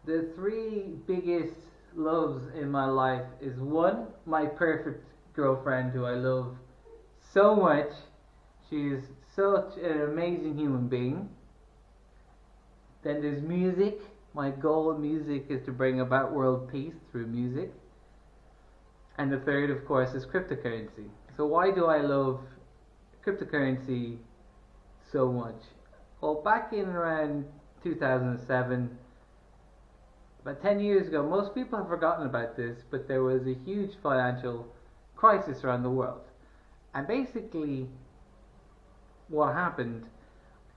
The three biggest loves in my life is one, my perfect girlfriend who I love so much. She is such an amazing human being. Then there's music. My goal in music is to bring about world peace through music. And the third, of course, is cryptocurrency. So why do I love cryptocurrency so much? Well, back in around 2007, about 10 years ago, most people have forgotten about this, but there was a huge financial crisis around the world. And basically, what happened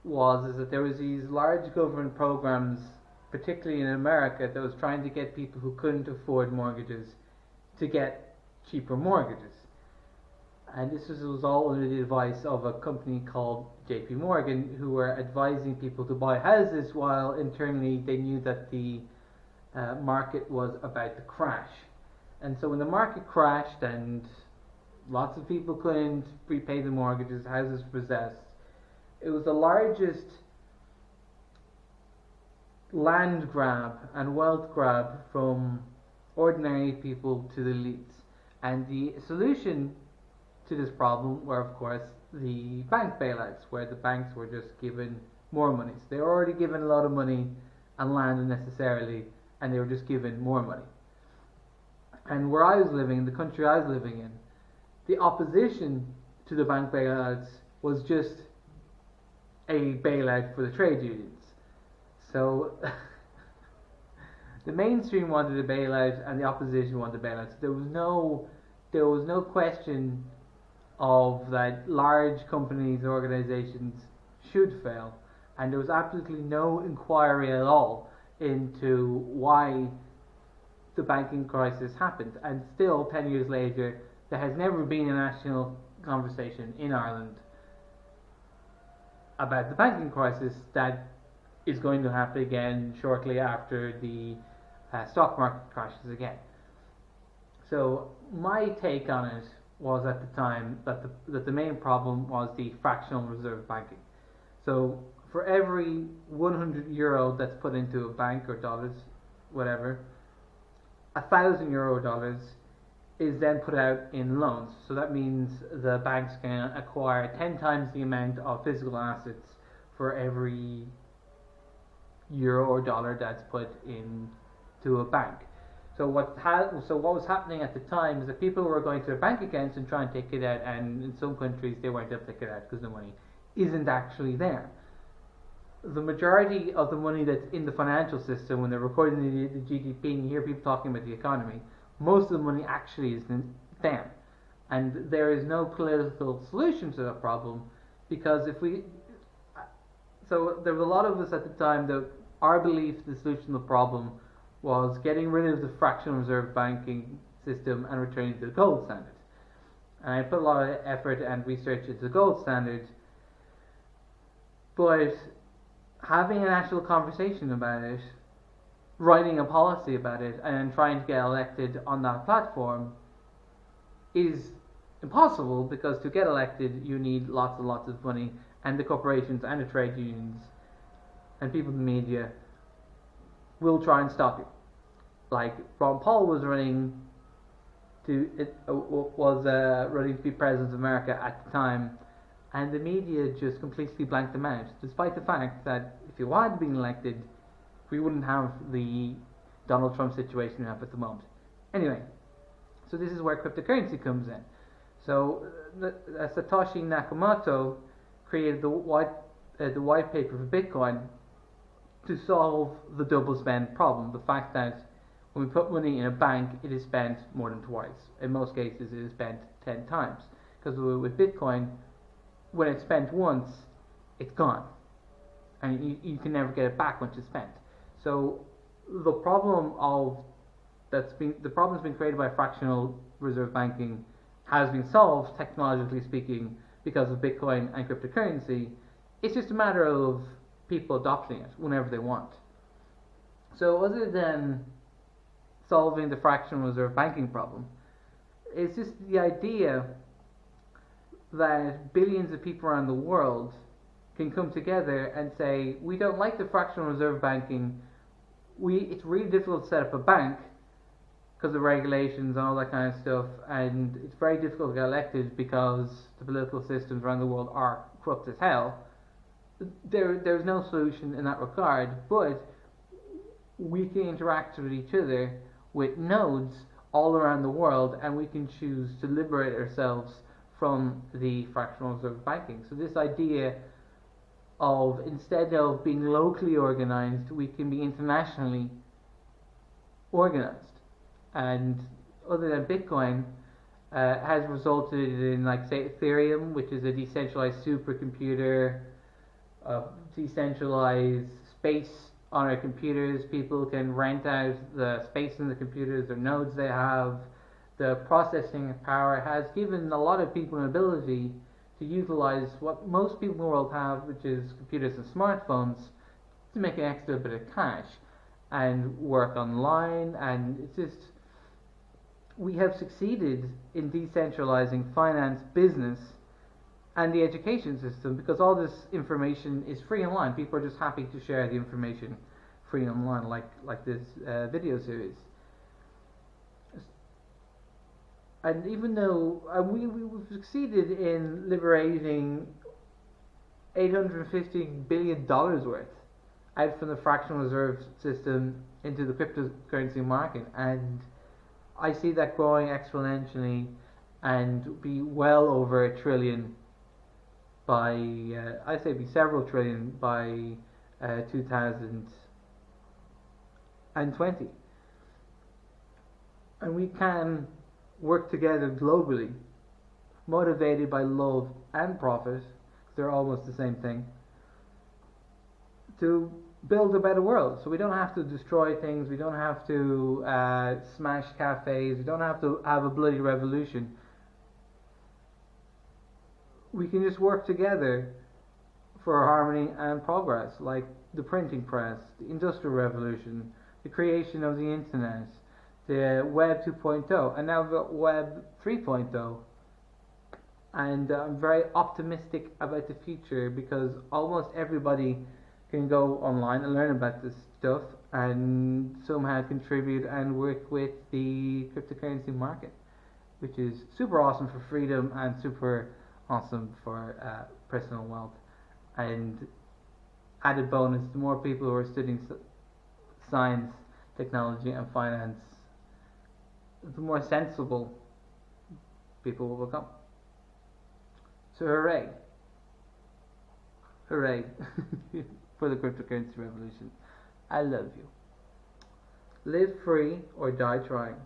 was is that there was these large government programs, particularly in America, that was trying to get people who couldn't afford mortgages to get cheaper mortgages. And this was all under the advice of a company called JP Morgan, who were advising people to buy houses while internally they knew that the market was about to crash. And so when the market crashed and lots of people couldn't repay the mortgages, houses were possessed, it was the largest land grab and wealth grab from ordinary people to the elites. And the solution to this problem were, of course, the bank bailouts, where the banks were just given more money. So they were already given a lot of money and land unnecessarily, and they were just given more money. And where I was living, in the country I was living in, the opposition to the bank bailouts was just a bailout for the trade unions. So the mainstream wanted a bailout and the opposition wanted a bailout. So there was no question of that large companies and organizations should fail, and there was absolutely no inquiry at all into why the banking crisis happened. And still 10 years later, there has never been a national conversation in Ireland about the banking crisis that is going to happen again shortly after the stock market crashes again. So my take on it was at the time that the main problem was the fractional reserve banking. So for every €100 that's put into a bank, or dollars, whatever, €1,000 dollars is then put out in loans. So that means the banks can acquire 10 times the amount of physical assets for every euro or dollar that's put into a bank. So what was happening at the time is that people were going to their bank accounts and trying to take it out, and in some countries they weren't able to take it out because the money isn't actually there. The majority of the money that's in the financial system, when they're recording the GDP and you hear people talking about the economy, most of the money actually isn't there. And there is no political solution to that problem, because so there were a lot of us at the time that our belief the solution to the problem was getting rid of the fractional reserve banking system and returning to the gold standard. And I put a lot of effort and research into the gold standard, but having a national conversation about it, writing a policy about it, and trying to get elected on that platform is impossible, because to get elected you need lots and lots of money, and the corporations and the trade unions and people in the media will try and stop you. Like Ron Paul was running to be president of America at the time, and the media just completely blanked him out, despite the fact that if he had been elected, we wouldn't have the Donald Trump situation we have at the moment. Anyway, so this is where cryptocurrency comes in. So Satoshi Nakamoto created the white paper for Bitcoin to solve the double spend problem. The fact that when we put money in a bank, it is spent more than twice. In most cases, it is spent 10 times. Because with Bitcoin, when it's spent once, it's gone, and you can never get it back once it's spent. So the problem's been created by fractional reserve banking has been solved, technologically speaking, because of Bitcoin and cryptocurrency. It's just a matter of people adopting it whenever they want. So other than solving the fractional reserve banking problem, it's just the idea that billions of people around the world can come together and say, we don't like the fractional reserve banking, it's really difficult to set up a bank because of regulations and all that kind of stuff, and it's very difficult to get elected because the political systems around the world are corrupt as hell. There's no solution in that regard, but we can interact with each other with nodes all around the world, and we can choose to liberate ourselves from the fractional reserve banking. So this idea of, instead of being locally organized, we can be internationally organized. And other than Bitcoin, has resulted in, like, say, Ethereum, which is a decentralized supercomputer, decentralized space on our computers. People can rent out the space in the computers or nodes they have. The processing power has given a lot of people an ability to utilize what most people in the world have, which is computers and smartphones, to make an extra bit of cash and work online. And it's just, we have succeeded in decentralizing finance, business, and the education system, because all this information is free online. People are just happy to share the information free online, like this video series. And even though we've succeeded in liberating $850 billion worth out from the fractional reserve system into the cryptocurrency market, and I see that growing exponentially and be well over $1 trillion by, I say be several trillion by 2020. And we can work together globally, motivated by love and profit, they're almost the same thing, to build a better world. So we don't have to destroy things, we don't have to smash cafes, we don't have to have a bloody revolution. We can just work together for harmony and progress, like the printing press, the industrial revolution, the creation of the internet, the Web 2.0, and now the Web 3.0. And I'm very optimistic about the future, because almost everybody can go online and learn about this stuff and somehow contribute and work with the cryptocurrency market, which is super awesome for freedom and super awesome for personal wealth. And added bonus, the more people who are studying science, technology and finance, the more sensible people will become. So hooray. Hooray for the cryptocurrency revolution. I love you. Live free or die trying.